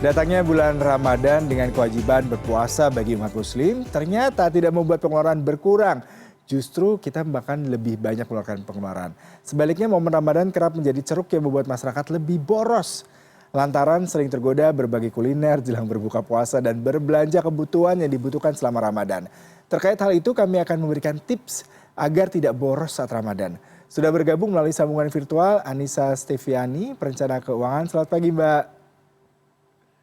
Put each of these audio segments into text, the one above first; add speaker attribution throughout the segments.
Speaker 1: Datangnya bulan Ramadan dengan kewajiban berpuasa bagi umat muslim ternyata tidak membuat pengeluaran berkurang. Justru kita bahkan lebih banyak mengeluarkan pengeluaran. Sebaliknya momen Ramadan kerap menjadi ceruk yang membuat masyarakat lebih boros. Lantaran sering tergoda berbagi kuliner jelang berbuka puasa dan berbelanja kebutuhan yang dibutuhkan selama Ramadan. Terkait hal itu kami akan memberikan tips agar tidak boros saat Ramadan. Sudah bergabung melalui sambungan virtual Anissa Steviani, perencana keuangan. Selamat pagi Mbak.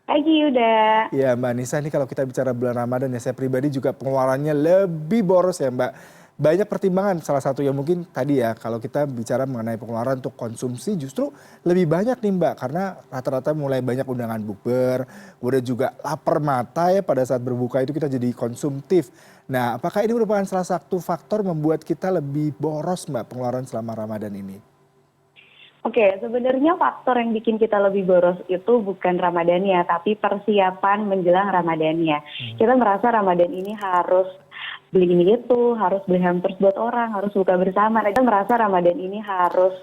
Speaker 2: Pagi Yuda.
Speaker 1: Ya Mbak Nisa, ini kalau kita bicara bulan Ramadan ya, saya pribadi juga pengeluarannya lebih boros ya Mbak. Banyak pertimbangan, salah satu yang mungkin tadi ya, kalau kita bicara mengenai pengeluaran untuk konsumsi justru lebih banyak nih Mbak. Karena rata-rata mulai banyak undangan bukber, udah juga lapar mata ya pada saat berbuka itu kita jadi konsumtif. Nah apakah ini merupakan salah satu faktor membuat kita lebih boros Mbak pengeluaran selama Ramadan ini?
Speaker 2: Oke, sebenarnya faktor yang bikin kita lebih boros itu bukan Ramadannya, tapi persiapan menjelang Ramadannya. Kita merasa Ramadan ini harus beli ini itu, harus beli hampers buat orang, harus buka bersama. Kita merasa Ramadan ini harus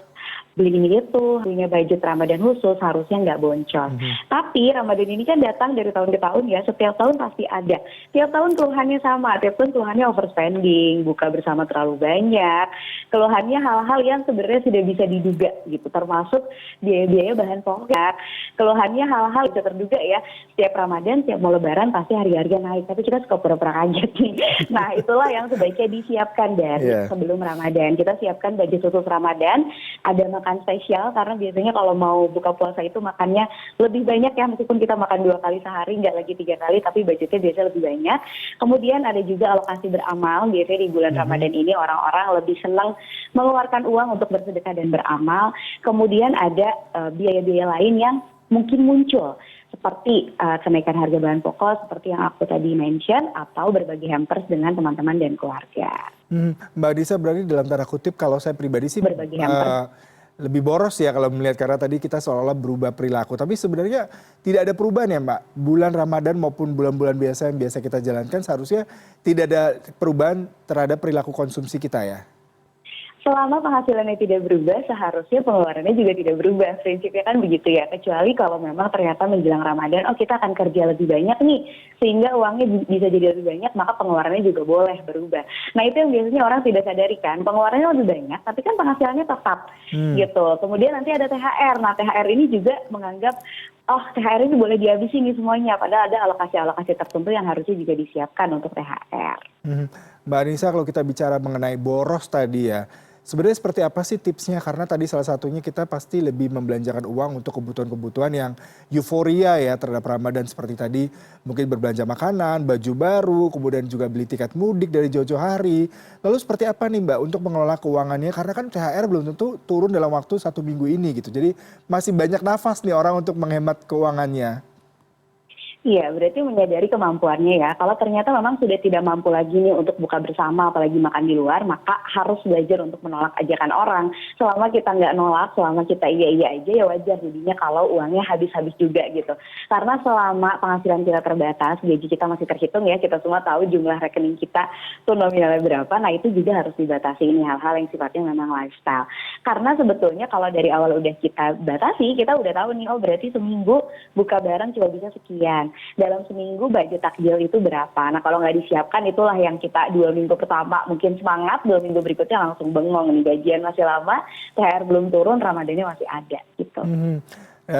Speaker 2: beli ini itu, punya budget Ramadan khusus, harusnya nggak boncos. Tapi Ramadan ini kan datang dari tahun ke tahun ya, setiap tahun pasti ada. Tiap tahun keluhannya sama, tiap tahun keluhannya overspending, buka bersama terlalu banyak. Keluhannya hal-hal yang sebenarnya sudah bisa diduga gitu, termasuk biaya-biaya bahan pokok. Keluhannya hal-hal bisa terduga ya, setiap Ramadan, setiap mau lebaran pasti harga-harga naik, tapi kita suka pura-pura kaget nih. Nah itulah yang sebaiknya disiapkan dari sebelum Ramadan. Kita siapkan budget khusus Ramadan, ada makan spesial karena biasanya kalau mau buka puasa itu makannya lebih banyak ya, meskipun kita makan 2 kali sehari nggak lagi 3 kali, tapi budgetnya biasanya lebih banyak. Kemudian ada juga alokasi beramal, biasanya di bulan Ramadan ini orang-orang lebih senang mengeluarkan uang untuk bersedekah dan beramal. Kemudian ada biaya-biaya lain yang mungkin muncul seperti kenaikan harga bahan pokok seperti yang aku tadi mention, atau berbagi hampers dengan teman-teman dan keluarga.
Speaker 1: Mbak Disa, berarti dalam tanda kutip kalau saya pribadi sih
Speaker 2: Berbagi hampers.
Speaker 1: lebih boros ya kalau melihat, karena tadi kita seolah-olah berubah perilaku. Tapi sebenarnya tidak ada perubahan ya Mbak. Bulan Ramadan maupun bulan-bulan biasa yang biasa kita jalankan seharusnya tidak ada perubahan terhadap perilaku konsumsi kita ya.
Speaker 2: Selama penghasilannya tidak berubah, seharusnya pengeluarannya juga tidak berubah. Prinsipnya kan begitu ya. Kecuali kalau memang ternyata menjelang Ramadan, oh kita akan kerja lebih banyak nih, sehingga uangnya bisa jadi lebih banyak, maka pengeluarannya juga boleh berubah. Nah itu yang biasanya orang tidak sadari kan, pengeluarannya lebih banyak, tapi kan penghasilannya tetap gitu. Kemudian nanti ada THR. Nah THR ini juga menganggap, oh THR ini boleh dihabisi nih semuanya, padahal ada alokasi-alokasi tertentu yang harusnya juga disiapkan untuk THR.
Speaker 1: Mbak Anissa, kalau kita bicara mengenai boros tadi ya, sebenarnya seperti apa sih tipsnya? Karena tadi salah satunya kita pasti lebih membelanjakan uang untuk kebutuhan-kebutuhan yang euforia ya terhadap Ramadan, seperti tadi mungkin berbelanja makanan, baju baru, kemudian juga beli tiket mudik dari jauh-jauh hari. Lalu seperti apa nih Mbak untuk mengelola keuangannya? Karena kan THR belum tentu turun dalam waktu 1 minggu ini gitu. Jadi masih banyak nafas nih orang untuk menghemat keuangannya.
Speaker 2: Iya, berarti menyadari kemampuannya ya. Kalau ternyata memang sudah tidak mampu lagi nih untuk buka bersama, apalagi makan di luar, maka harus belajar untuk menolak ajakan orang. Selama kita nggak nolak, selama kita iya-iya aja, ya wajar jadinya kalau uangnya habis-habis juga gitu. Karena selama penghasilan kita terbatas, gaji kita masih terhitung ya, kita semua tahu jumlah rekening kita tuh nominalnya berapa, nah itu juga harus dibatasi. Ini hal-hal yang sifatnya memang lifestyle. Karena sebetulnya kalau dari awal udah kita batasi, kita udah tahu nih, oh berarti seminggu buka bareng cuma bisa sekian. Dalam seminggu budget takjil itu berapa. Nah kalau nggak disiapkan, itulah yang kita 2 minggu pertama mungkin semangat, 2 minggu berikutnya langsung bengong nih, gajian masih lama, THR belum turun, Ramadannya masih ada gitu.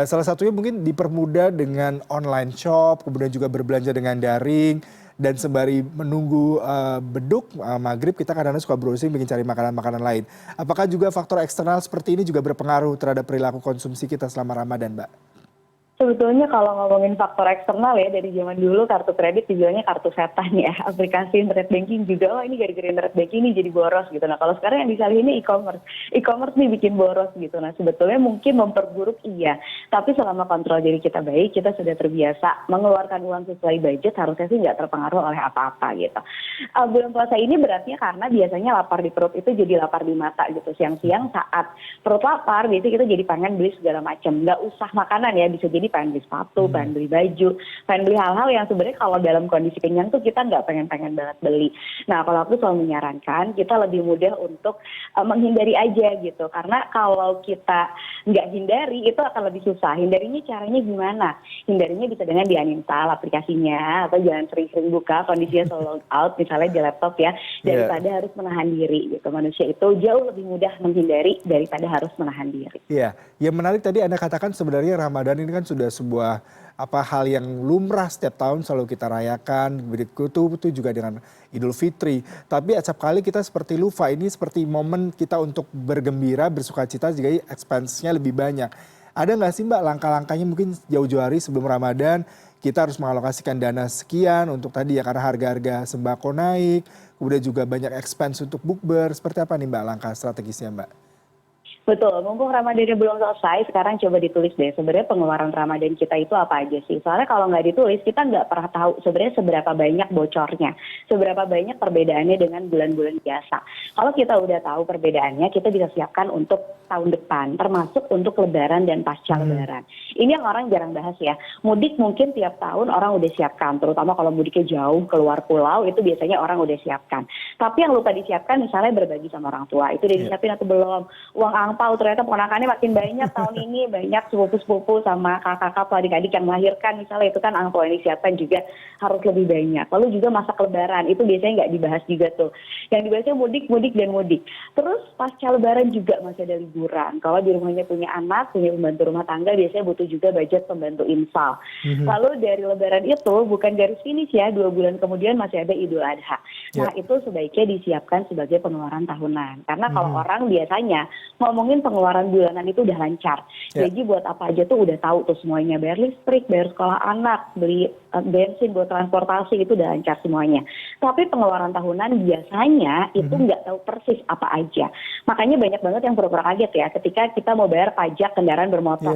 Speaker 1: Salah satunya mungkin dipermudah dengan online shop, kemudian juga berbelanja dengan daring, dan sembari menunggu beduk maghrib kita kadang-kadang suka browsing bikin cari makanan-makanan lain. Apakah juga faktor eksternal seperti ini juga berpengaruh terhadap perilaku konsumsi kita selama Ramadan, Mbak?
Speaker 2: Sebetulnya kalau ngomongin faktor eksternal ya, dari zaman dulu kartu kredit dibilangnya kartu setan ya. Aplikasi internet banking juga, oh ini gara-gara internet banking ini jadi boros gitu. Nah kalau sekarang yang disalahin ini e-commerce. E-commerce nih bikin boros gitu. Nah sebetulnya mungkin memperburuk iya. Tapi selama kontrol diri kita baik, kita sudah terbiasa mengeluarkan uang sesuai budget, harusnya sih nggak terpengaruh oleh apa-apa gitu. Bulan puasa ini beratnya karena biasanya lapar di perut itu jadi lapar di mata gitu. Siang-siang saat perut lapar, biasanya kita jadi pengen beli segala macam. Nggak usah makanan ya, bisa jadi pengen beli sepatu, pengen beli baju, pengen beli hal-hal yang sebenarnya kalau dalam kondisi kenyang tuh kita nggak pengen-pengen banget beli. Nah, kalau aku selalu menyarankan kita lebih mudah untuk menghindari aja gitu. Karena kalau kita nggak hindari itu akan lebih susah. Hindarinya caranya gimana? Hindarinya bisa dengan di-uninstall aplikasinya atau jangan sering-sering buka kondisinya selalu out misalnya di laptop ya, daripada harus menahan diri gitu. Manusia itu jauh lebih mudah menghindari daripada harus menahan diri.
Speaker 1: Iya, yang menarik tadi Anda katakan sebenarnya Ramadan ini kan sudah sebuah hal yang lumrah setiap tahun selalu kita rayakan, begitu itu juga dengan Idul Fitri. Tapi acap kali kita seperti lupa, ini seperti momen kita untuk bergembira, bersukacita jika expense-nya lebih banyak. Ada nggak sih Mbak langkah-langkahnya mungkin jauh-jauh hari sebelum Ramadan kita harus mengalokasikan dana sekian untuk tadi ya karena harga-harga sembako naik, kemudian juga banyak expense untuk bukber. Seperti apa nih Mbak langkah strategisnya Mbak?
Speaker 2: Betul, mumpung Ramadannya belum selesai, sekarang coba ditulis deh sebenarnya pengeluaran Ramadan kita itu apa aja sih. Soalnya kalau nggak ditulis, kita nggak pernah tahu sebenarnya seberapa banyak bocornya, seberapa banyak perbedaannya dengan bulan-bulan biasa. Kalau kita udah tahu perbedaannya, kita bisa siapkan untuk tahun depan, termasuk untuk Lebaran dan pasca Lebaran. Ini yang orang jarang bahas ya. Mudik mungkin tiap tahun orang udah siapkan, terutama kalau mudiknya jauh keluar pulau, itu biasanya orang udah siapkan. Tapi yang lupa disiapkan misalnya berbagi sama orang tua, itu udah disiapin atau belum? Uang angpau ternyata ponakannya makin banyak tahun ini, banyak sepupu-sepupu sama kakak-kakak adik-adik yang melahirkan misalnya, itu kan angpau yang disiapkan juga harus lebih banyak. Lalu juga masak Lebaran, itu biasanya nggak dibahas juga tuh. Yang dibahasnya mudik, mudik, dan mudik. Terus pasca Lebaran juga masih ada liburan. Kalau di rumahnya punya anak, punya pembantu rumah tangga, biasanya butuh juga budget pembantu infal. Lalu dari Lebaran itu bukan garis finish ya, 2 bulan kemudian masih ada Idul Adha. Nah itu sebaiknya disiapkan sebagai pengeluaran tahunan. Karena kalau orang biasanya ngomongin pengeluaran bulanan itu udah lancar. Jadi buat apa aja tuh udah tahu tuh semuanya. Bayar listrik, bayar sekolah anak, beli bensin buat transportasi itu udah lancar semuanya. Tapi pengeluaran tahunan biasanya itu nggak tahu persis apa aja. Makanya banyak banget yang pura-pura kaget ya ketika kita mau bayar pajak kendaraan bermotor.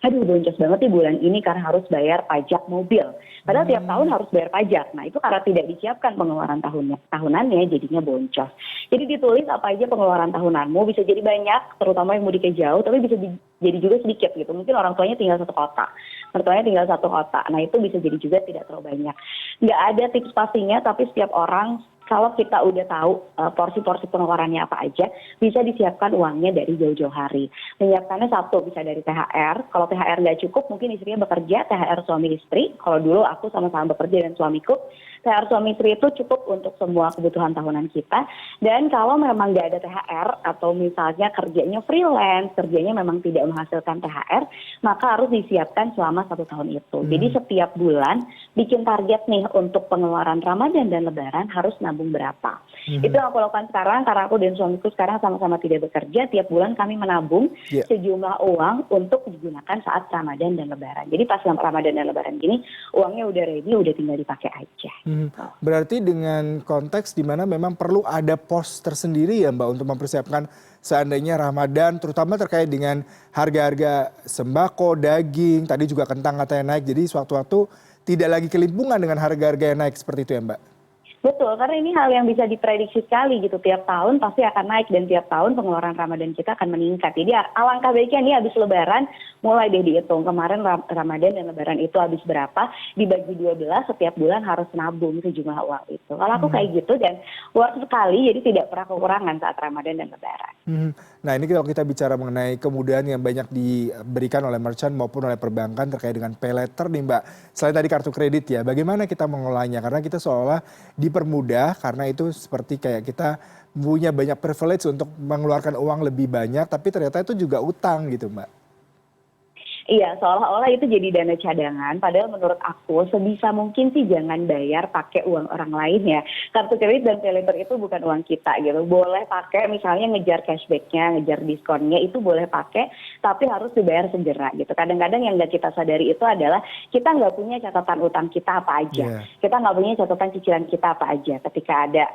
Speaker 2: Aduh boncos banget nih bulan ini karena harus bayar pajak mobil. Padahal tiap tahun harus bayar pajak. Nah itu karena tidak disiapkan pengeluaran tahunannya jadinya boncos. Jadi ditulis apa aja pengeluaran tahunanmu, bisa jadi banyak, terutama yang mudiknya jauh, tapi bisa jadi juga sedikit gitu. Mungkin orang tuanya tinggal satu kota, mertuanya tinggal satu kota. Nah itu bisa jadi juga tidak terlalu banyak. Nggak ada tips pastinya, tapi setiap orang kalau kita udah tahu porsi-porsi pengeluarannya apa aja, bisa disiapkan uangnya dari jauh-jauh hari. Menyiapkannya satu, bisa dari THR. Kalau THR nggak cukup, mungkin istrinya bekerja, THR suami istri. Kalau dulu aku sama-sama bekerja dan suamiku, THR suami istri itu cukup untuk semua kebutuhan tahunan kita. Dan kalau memang nggak ada THR, atau misalnya kerjanya freelance, kerjanya memang tidak menghasilkan THR, maka harus disiapkan selama 1 tahun itu. Jadi setiap bulan bikin target nih untuk pengeluaran Ramadan dan Lebaran harus nabung berapa. Itu yang aku lakukan sekarang karena aku dan suamiku sekarang sama-sama tidak bekerja. Tiap bulan kami menabung sejumlah uang untuk digunakan saat Ramadan dan Lebaran. Jadi pas Ramadan dan Lebaran gini uangnya udah ready, udah tinggal dipakai aja.
Speaker 1: Berarti dengan konteks di mana memang perlu ada pos tersendiri ya Mbak untuk mempersiapkan seandainya Ramadan, terutama terkait dengan harga-harga sembako, daging, tadi juga kentang katanya naik, jadi sewaktu-waktu tidak lagi kelimpungan dengan harga-harga yang naik seperti itu ya Mbak?
Speaker 2: Betul, karena ini hal yang bisa diprediksi sekali gitu. Tiap tahun pasti akan naik dan tiap tahun pengeluaran Ramadan kita akan meningkat. Jadi alangkah baiknya nih habis Lebaran mulai deh dihitung. Kemarin Ramadan dan Lebaran itu habis berapa, dibagi 12 setiap bulan harus nabung sejumlah uang itu. Kalau aku kayak gitu dan worth sekali, jadi tidak pernah kekurangan saat Ramadan dan Lebaran.
Speaker 1: Nah ini kalau kita bicara mengenai kemudahan yang banyak diberikan oleh merchant maupun oleh perbankan terkait dengan pay later nih Mbak. Selain tadi kartu kredit ya, bagaimana kita mengolahnya? Karena kita seolah dipermudah karena itu seperti kayak kita punya banyak privilege untuk mengeluarkan uang lebih banyak, tapi ternyata itu juga utang gitu Mbak.
Speaker 2: Iya, seolah-olah itu jadi dana cadangan. Padahal menurut aku sebisa mungkin sih jangan bayar pakai uang orang lain ya. Kartu kredit dan pay later itu bukan uang kita gitu. Boleh pakai misalnya ngejar cashbacknya, ngejar diskonnya itu boleh pakai, tapi harus dibayar segera gitu. Kadang-kadang yang nggak kita sadari itu adalah kita nggak punya catatan utang kita apa aja. Kita nggak punya catatan cicilan kita apa aja. Ketika ada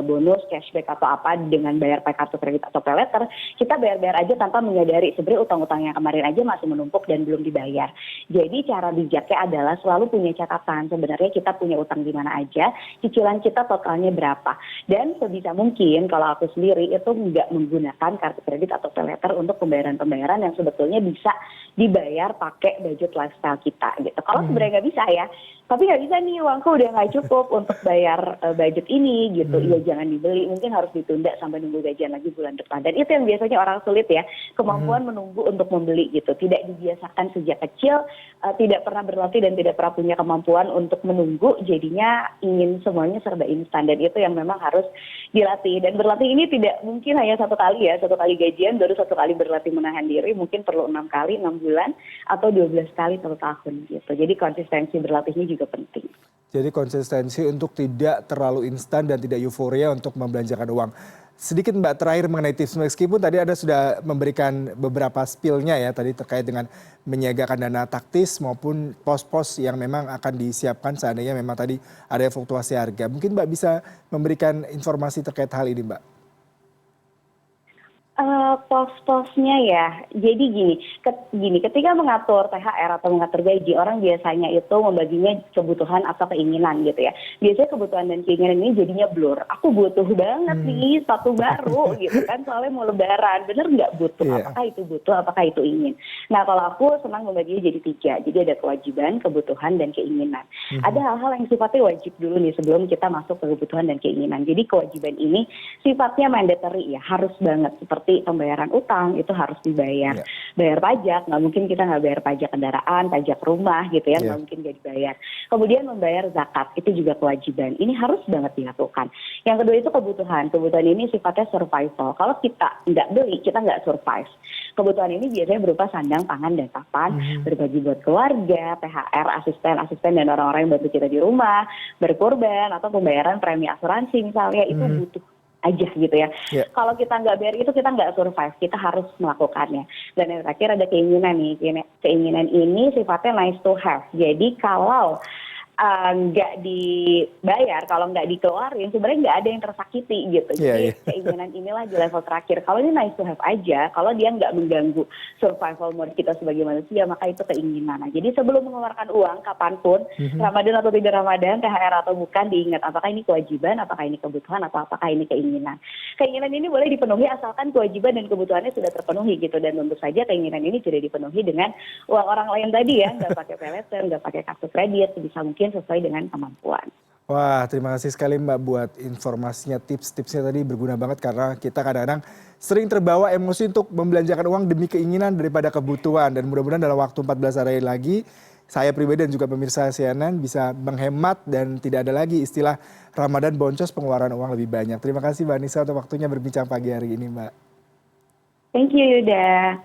Speaker 2: bonus, cashback atau apa dengan bayar pakai kartu kredit atau pay later, kita bayar-bayar aja tanpa menyadari sebenarnya utang-utang yang kemarin aja masih menumpuk dan belum dibayar. Jadi cara bijaknya adalah selalu punya catatan. Sebenarnya kita punya utang di mana aja, cicilan kita totalnya berapa. Dan sebisa mungkin kalau aku sendiri itu nggak menggunakan kartu kredit atau pay later untuk pembayaran-pembayaran yang sebetulnya bisa dibayar pakai budget lifestyle kita gitu. Kalau sebenarnya nggak bisa ya, tapi nggak bisa nih uangku udah nggak cukup untuk bayar budget ini gitu. Ya jangan dibeli, mungkin harus ditunda sampai nunggu gajian lagi bulan depan. Dan itu yang biasanya orang sulit ya, kemampuan menunggu untuk membeli gitu. Tidak dibiasakan sejak kecil, tidak pernah berlatih dan tidak pernah punya kemampuan untuk menunggu, jadinya ingin semuanya serba instan. Dan itu yang memang harus dilatih. Dan berlatih ini tidak mungkin hanya satu kali ya, satu kali gajian baru satu kali berlatih menahan diri, mungkin perlu 6 kali, 6 bulan, atau 12 kali 1 tahun gitu. Jadi konsistensi berlatihnya juga penting.
Speaker 1: Jadi konsistensi untuk tidak terlalu instan dan tidak euforia untuk membelanjakan uang. Sedikit Mbak terakhir mengenai tips, meskipun tadi Anda sudah memberikan beberapa spill-nya ya tadi terkait dengan menyiagakan dana taktis maupun pos-pos yang memang akan disiapkan seandainya memang tadi ada fluktuasi harga. Mungkin Mbak bisa memberikan informasi terkait hal ini Mbak.
Speaker 2: Pos-posnya ya, jadi gini, ketika mengatur THR atau mengatur gaji, orang biasanya itu membaginya kebutuhan atau keinginan gitu ya. Biasanya kebutuhan dan keinginan ini jadinya blur. Aku butuh banget nih sepatu baru gitu kan, soalnya mau lebaran. Bener nggak butuh?
Speaker 1: Yeah.
Speaker 2: Apakah itu butuh? Apakah itu ingin? Nah kalau aku senang membaginya jadi 3. Jadi ada kewajiban, kebutuhan, dan keinginan. Ada hal-hal yang sifatnya wajib dulu nih sebelum kita masuk ke kebutuhan dan keinginan. Jadi kewajiban ini sifatnya mandatory ya, harus banget. Seperti pembayaran utang itu harus dibayar. Bayar pajak, nggak mungkin kita nggak bayar pajak kendaraan, pajak rumah gitu ya, nggak mungkin nggak dibayar. Kemudian membayar zakat, itu juga kewajiban. Ini harus banget dilakukan. Yang kedua itu kebutuhan. Kebutuhan ini sifatnya survival. Kalau kita nggak beli, kita nggak survive. Kebutuhan ini biasanya berupa sandang, pangan, dan papan, berbagi buat keluarga, THR, asisten, dan orang-orang yang bantu kita di rumah, berkorban, atau pembayaran premi asuransi misalnya, itu butuh aja gitu ya. Kalau kita nggak bayar itu kita nggak survive, kita harus melakukannya. Dan yang terakhir ada keinginan nih. Keinginan ini sifatnya nice to have. Jadi kalau nggak dibayar, kalau nggak dikeluarin, sebenarnya nggak ada yang tersakiti gitu. Jadi keinginan inilah di level terakhir. Kalau ini nice to have aja, kalau dia nggak mengganggu survival mode kita sebagai manusia, maka itu keinginan. Nah, jadi sebelum mengeluarkan uang, kapanpun, Ramadan atau tidak Ramadan, THR atau bukan, diingat apakah ini kewajiban, apakah ini kebutuhan, atau apakah ini keinginan. Keinginan ini boleh dipenuhi asalkan kewajiban dan kebutuhannya sudah terpenuhi gitu. Dan tentu saja keinginan ini tidak dipenuhi dengan uang orang lain tadi ya, nggak pakai pay later, nggak pakai kartu kredit, bisa mungkin sesuai dengan kemampuan.
Speaker 1: Wah, terima kasih sekali Mbak buat informasinya, tips-tipsnya tadi berguna banget karena kita kadang-kadang sering terbawa emosi untuk membelanjakan uang demi keinginan daripada kebutuhan. Dan mudah-mudahan dalam waktu 14 hari lagi, saya pribadi dan juga pemirsa CNN bisa menghemat dan tidak ada lagi istilah Ramadan boncos pengeluaran uang lebih banyak. Terima kasih Mbak Nisa untuk waktunya berbincang pagi hari ini Mbak.
Speaker 2: Thank you Yuda.